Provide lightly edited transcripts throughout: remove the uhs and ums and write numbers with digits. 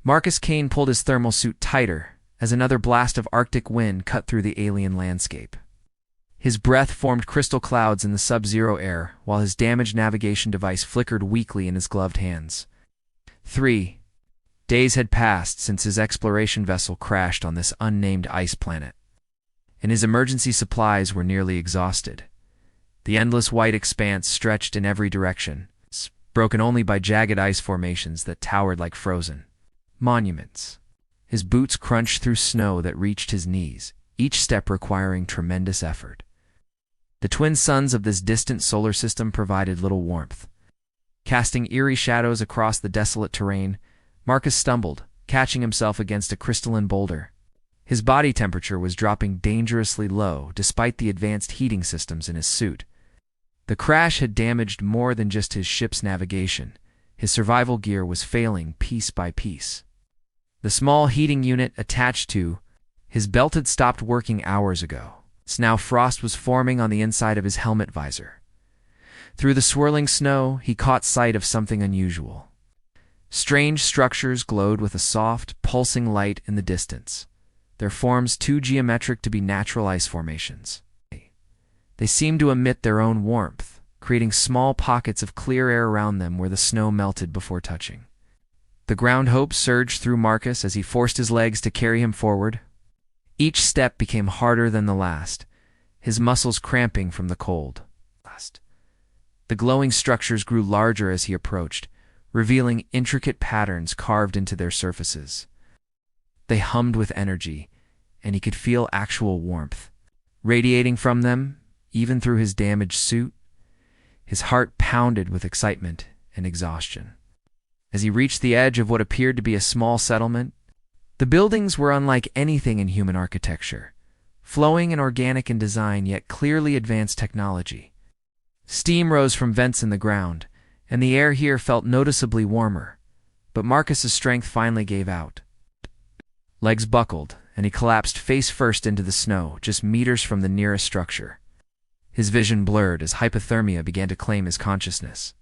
Marcus Kane pulled his thermal suit tighter as another blast of Arctic wind cut through the alien landscape. His breath formed crystal clouds in the sub-zero air, while his damaged navigation device flickered weakly in his gloved hands. 3 days had passed since his exploration vessel crashed on this unnamed ice planet, and his emergency supplies were nearly exhausted. The endless white expanse stretched in every direction, broken only by jagged ice formations that towered like frozen monuments. His boots crunched through snow that reached his knees, each step requiring tremendous effort. The twin suns of this distant solar system provided little warmth. Casting eerie shadows across the desolate terrain, Marcus stumbled, catching himself against a crystalline boulder. His body temperature was dropping dangerously low despite the advanced heating systems in his suit. The crash had damaged more than just his ship's navigation. His survival gear was failing piece by piece. The small heating unit attached to his belt had stopped working hours ago. Now frost was forming on the inside of his helmet visor. Through the swirling snow, he caught sight of something unusual. Strange structures glowed with a soft, pulsing light in the distance, their forms too geometric to be natural ice formations. They seemed to emit their own warmth, creating small pockets of clear air around them where the snow melted before touching. The ground hope surged through Marcus as he forced his legs to carry him forward. Each step became harder than the last, his muscles cramping from the cold. The glowing structures grew larger as he approached, revealing intricate patterns carved into their surfaces. They hummed with energy, and he could feel actual warmth radiating from them, even through his damaged suit. His heart pounded with excitement and exhaustion. As he reached the edge of what appeared to be a small settlement, the buildings were unlike anything in human architecture, flowing and organic in design yet clearly advanced technology. Steam rose from vents in the ground, and the air here felt noticeably warmer, but Marcus's strength finally gave out. Legs buckled, and he collapsed face first into the snow, just meters from the nearest structure. His vision blurred as hypothermia began to claim his consciousness.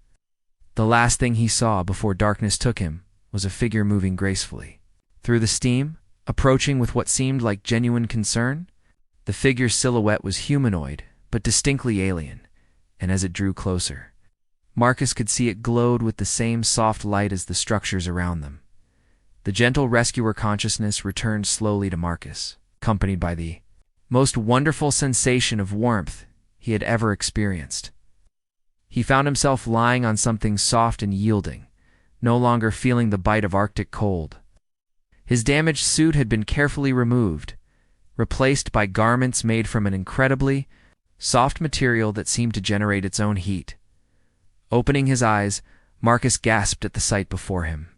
The last thing he saw before darkness took him was a figure moving gracefully through the steam, approaching with what seemed like genuine concern. The figure's silhouette was humanoid, but distinctly alien, and as it drew closer, Marcus could see it glowed with the same soft light as the structures around them. The gentle rescuer consciousness returned slowly to Marcus, accompanied by the most wonderful sensation of warmth he had ever experienced. He found himself lying on something soft and yielding, no longer feeling the bite of Arctic cold. His damaged suit had been carefully removed, replaced by garments made from an incredibly soft material that seemed to generate its own heat. Opening his eyes, Marcus gasped at the sight before him.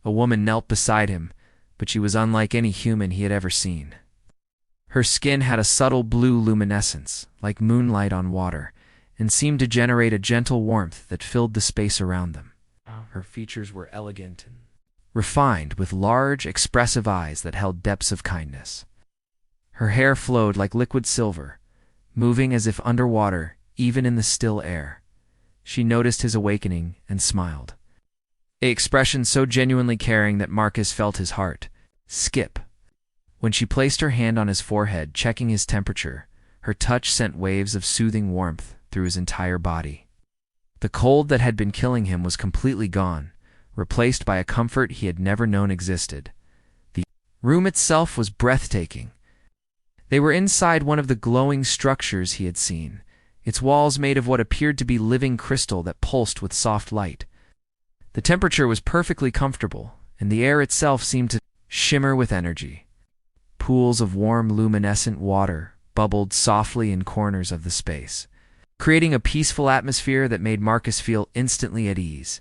A woman knelt beside him, but she was unlike any human he had ever seen. Her skin had a subtle blue luminescence, like moonlight on water, and seemed to generate a gentle warmth that filled the space around them. Her features were elegant and refined, with large, expressive eyes that held depths of kindness. Her hair flowed like liquid silver, moving as if underwater, even in the still air. She noticed his awakening and smiled, an expression so genuinely caring that Marcus felt his heart skip. When she placed her hand on his forehead, checking his temperature, her touch sent waves of soothing warmth through his entire body. The cold that had been killing him was completely gone, replaced by a comfort he had never known existed. The room itself was breathtaking. They were inside one of the glowing structures he had seen, its walls made of what appeared to be living crystal that pulsed with soft light. The temperature was perfectly comfortable, and the air itself seemed to shimmer with energy. Pools of warm, luminescent water bubbled softly in corners of the space, creating a peaceful atmosphere that made Marcus feel instantly at ease.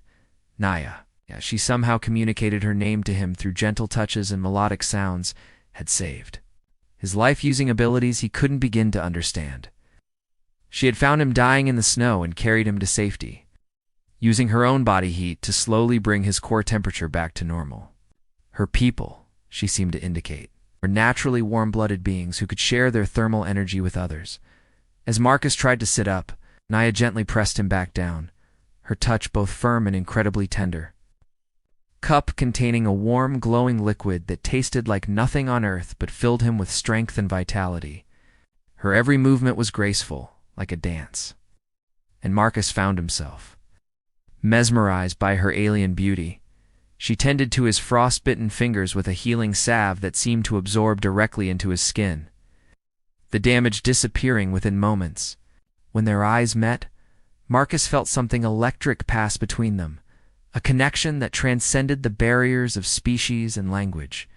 Naya, she somehow communicated her name to him through gentle touches and melodic sounds, had saved his life using abilities he couldn't begin to understand. She had found him dying in the snow and carried him to safety, using her own body heat to slowly bring his core temperature back to normal. Her people, she seemed to indicate, were naturally warm-blooded beings who could share their thermal energy with others. As Marcus tried to sit up, Naya gently pressed him back down, her touch both firm and incredibly tender. cup containing a warm, glowing liquid that tasted like nothing on earth but filled him with strength and vitality. Her every movement was graceful, like a dance. And Marcus found himself mesmerized by her alien beauty. She tended to his frost-bitten fingers with a healing salve that seemed to absorb directly into his skin, the damage disappearing within moments. When their eyes met, Marcus felt something electric pass between them, a connection that transcended the barriers of species and language.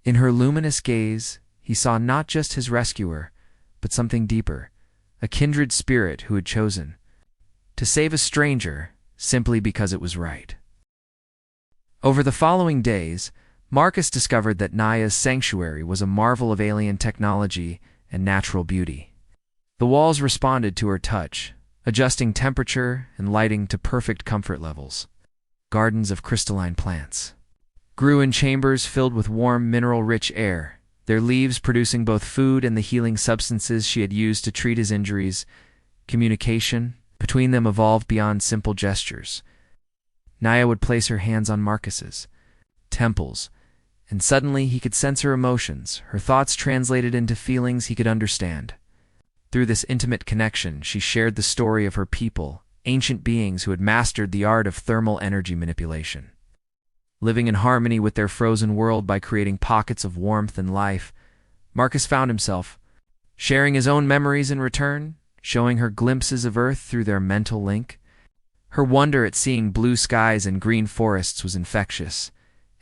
In her luminous gaze, he saw not just his rescuer, but something deeper, a kindred spirit who had chosen to save a stranger simply because it was right. Over the following days, Marcus discovered that Naya's sanctuary was a marvel of alien technology and natural beauty. The walls responded to her touch, adjusting temperature and lighting to perfect comfort levels. Gardens of crystalline plants grew in chambers filled with warm, mineral-rich air, their leaves producing both food and the healing substances she had used to treat his injuries. Communication between them evolved beyond simple gestures. Naya would place her hands on Marcus's temples, and suddenly he could sense her emotions, her thoughts translated into feelings he could understand. Through this intimate connection, she shared the story of her people, ancient beings who had mastered the art of thermal energy manipulation. Living in harmony with their frozen world by creating pockets of warmth and life, Marcus found himself sharing his own memories in return, showing her glimpses of Earth through their mental link. Her wonder at seeing blue skies and green forests was infectious,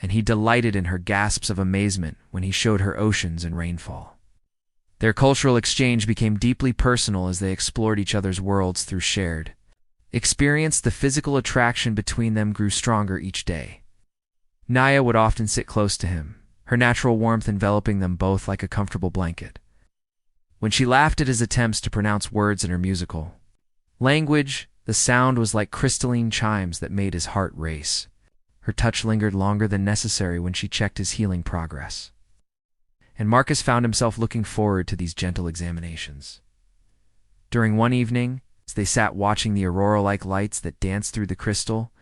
and he delighted in her gasps of amazement when he showed her oceans and rainfall. Their cultural exchange became deeply personal as they explored each other's worlds through shared experience. The physical attraction between them grew stronger each day. Naya would often sit close to him, her natural warmth enveloping them both like a comfortable blanket. When she laughed at his attempts to pronounce words in her musical language, the sound was like crystalline chimes that made his heart race. Her touch lingered longer than necessary when she checked his healing progress. And Marcus found himself looking forward to these gentle examinations. During one evening, as they sat watching the aurora-like lights that danced through the crystal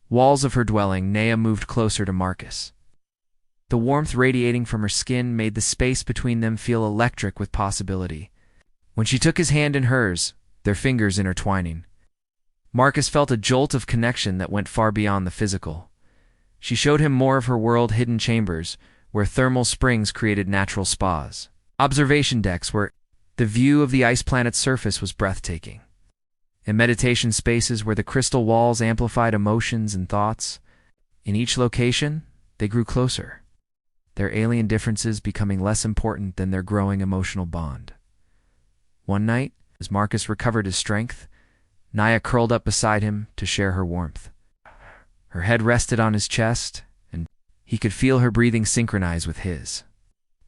walls of her dwelling, Naya moved closer to Marcus. The warmth radiating from her skin made the space between them feel electric with possibility. When she took his hand in hers, their fingers intertwining, Marcus felt a jolt of connection that went far beyond the physical. She showed him more of her world-hidden chambers, where thermal springs created natural spas, observation decks where the view of the ice planet's surface was breathtaking, and meditation spaces where the crystal walls amplified emotions and thoughts. In each location, they grew closer, their alien differences becoming less important than their growing emotional bond. One night, as Marcus recovered his strength, Naya curled up beside him to share her warmth. Her head rested on his chest, and he could feel her breathing synchronize with his.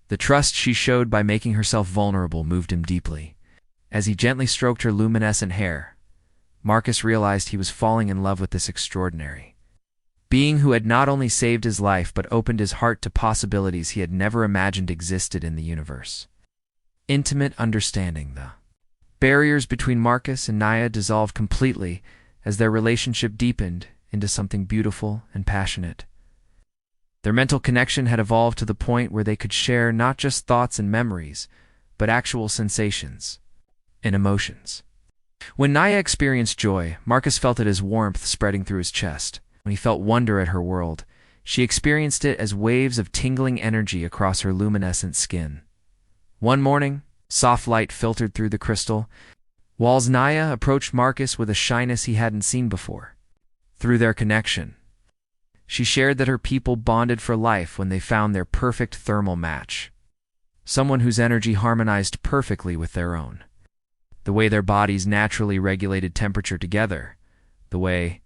The trust she showed by making herself vulnerable moved him deeply. As he gently stroked her luminescent hair, Marcus realized he was falling in love with this extraordinary being who had not only saved his life but opened his heart to possibilities he had never imagined existed in the universe. Intimate understanding. The barriers between Marcus and Naya dissolved completely as their relationship deepened into something beautiful and passionate. Their mental connection had evolved to the point where they could share not just thoughts and memories, but actual sensations and emotions. When Naya experienced joy, Marcus felt it as warmth spreading through his chest. When he felt wonder at her world, she experienced it as waves of tingling energy across her luminescent skin. One morning, soft light filtered through the crystal walls. Naya approached Marcus with a shyness he hadn't seen before. Through their connection, she shared that her people bonded for life when they found their perfect thermal match, someone whose energy harmonized perfectly with their own. The way their bodies naturally regulated temperature together, the way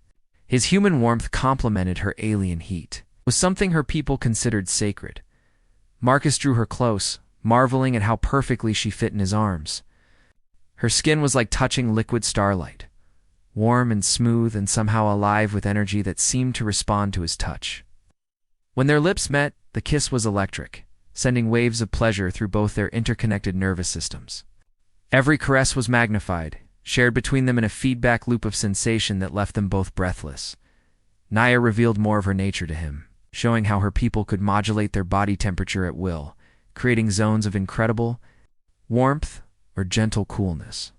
his human warmth complemented her alien heat, was something her people considered sacred. Marcus drew her close, marveling at how perfectly she fit in his arms. Her skin was like touching liquid starlight, warm and smooth and somehow alive with energy that seemed to respond to his touch. When their lips met, the kiss was electric, sending waves of pleasure through both their interconnected nervous systems. Every caress was magnified, shared between them in a feedback loop of sensation that left them both breathless. Naya revealed more of her nature to him, showing how her people could modulate their body temperature at will, creating zones of incredible warmth or gentle coolness.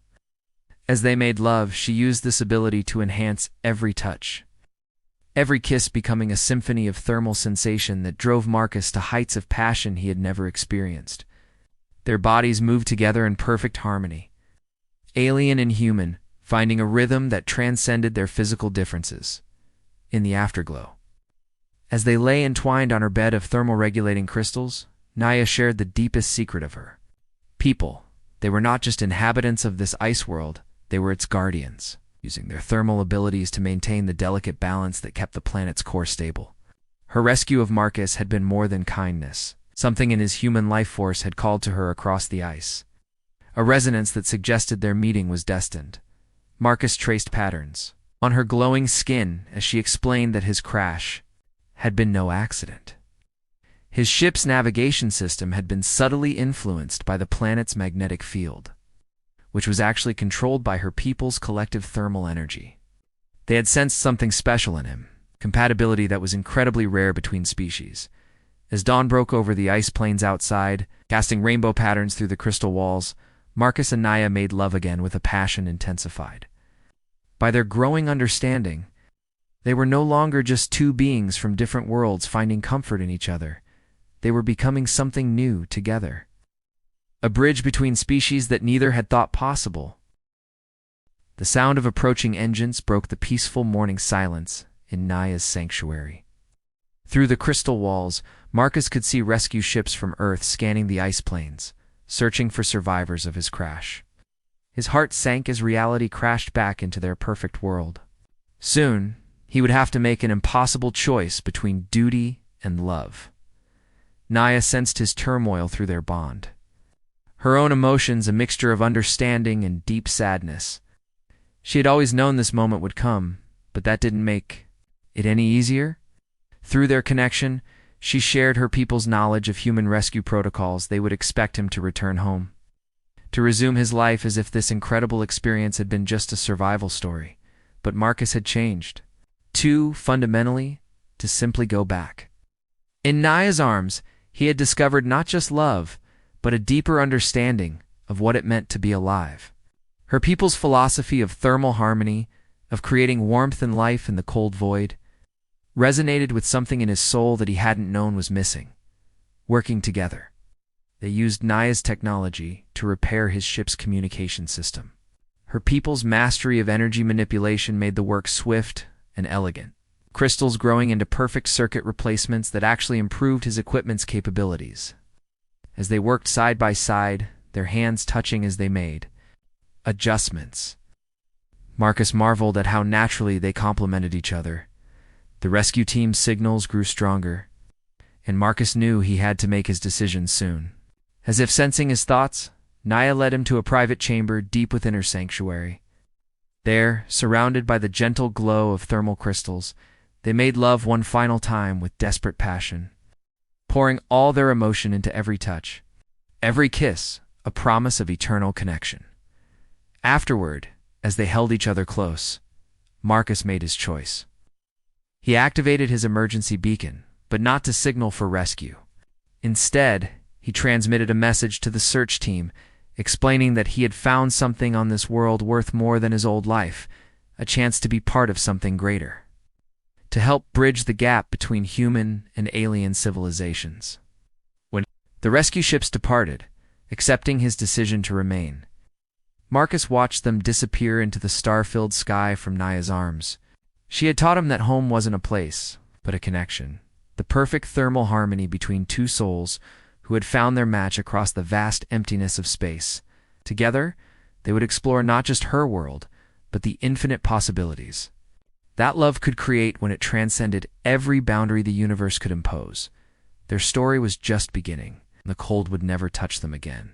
As they made love, she used this ability to enhance every touch, every kiss becoming a symphony of thermal sensation that drove Marcus to heights of passion he had never experienced. Their bodies moved together in perfect harmony, alien and human, finding a rhythm that transcended their physical differences. In the afterglow, as they lay entwined on her bed of thermal-regulating crystals, Naya shared the deepest secret of her people. They were not just inhabitants of this ice world, they were its guardians, using their thermal abilities to maintain the delicate balance that kept the planet's core stable. Her rescue of Marcus had been more than kindness. Something in his human life force had called to her across the ice, a resonance that suggested their meeting was destined. Marcus traced patterns on her glowing skin as she explained that his crash had been no accident. His ship's navigation system had been subtly influenced by the planet's magnetic field, which was actually controlled by her people's collective thermal energy. They had sensed something special in him, compatibility that was incredibly rare between species. As dawn broke over the ice plains outside, casting rainbow patterns through the crystal walls, Marcus and Naya made love again with a passion intensified. By their growing understanding, they were no longer just two beings from different worlds finding comfort in each other. They were becoming something new together. A bridge between species that neither had thought possible. The sound of approaching engines broke the peaceful morning silence in Naya's sanctuary. Through the crystal walls, Marcus could see rescue ships from Earth scanning the ice plains, searching for survivors of his crash. His heart sank as reality crashed back into their perfect world. Soon, he would have to make an impossible choice between duty and love. Naya sensed his turmoil through their bond. Her own emotions a mixture of understanding and deep sadness. She had always known this moment would come, but that didn't make it any easier. Through their connection, she shared her people's knowledge of human rescue protocols. They would expect him to return home, to resume his life as if this incredible experience had been just a survival story. But Marcus had changed, too fundamentally to simply go back. In Naya's arms, he had discovered not just love, but a deeper understanding of what it meant to be alive. Her people's philosophy of thermal harmony, of creating warmth and life in the cold void, resonated with something in his soul that he hadn't known was missing. Working together, they used Naya's technology to repair his ship's communication system. Her people's mastery of energy manipulation made the work swift and elegant, crystals growing into perfect circuit replacements that actually improved his equipment's capabilities. As they worked side by side, their hands touching as they made adjustments, Marcus marveled at how naturally they complemented each other. The rescue team's signals grew stronger, and Marcus knew he had to make his decision soon. As if sensing his thoughts, Naya led him to a private chamber deep within her sanctuary. There, surrounded by the gentle glow of thermal crystals, they made love one final time with desperate passion, pouring all their emotion into every touch, every kiss, a promise of eternal connection. Afterward, as they held each other close, Marcus made his choice. He activated his emergency beacon, but not to signal for rescue. Instead, he transmitted a message to the search team, explaining that he had found something on this world worth more than his old life, a chance to be part of something greater, to help bridge the gap between human and alien civilizations. When the rescue ships departed, accepting his decision to remain, Marcus watched them disappear into the star-filled sky from Naya's arms. She had taught him that home wasn't a place, but a connection, the perfect thermal harmony between two souls who had found their match across the vast emptiness of space. Together, they would explore not just her world, but the infinite possibilities that love could create when it transcended every boundary the universe could impose. Their story was just beginning, and the cold would never touch them again.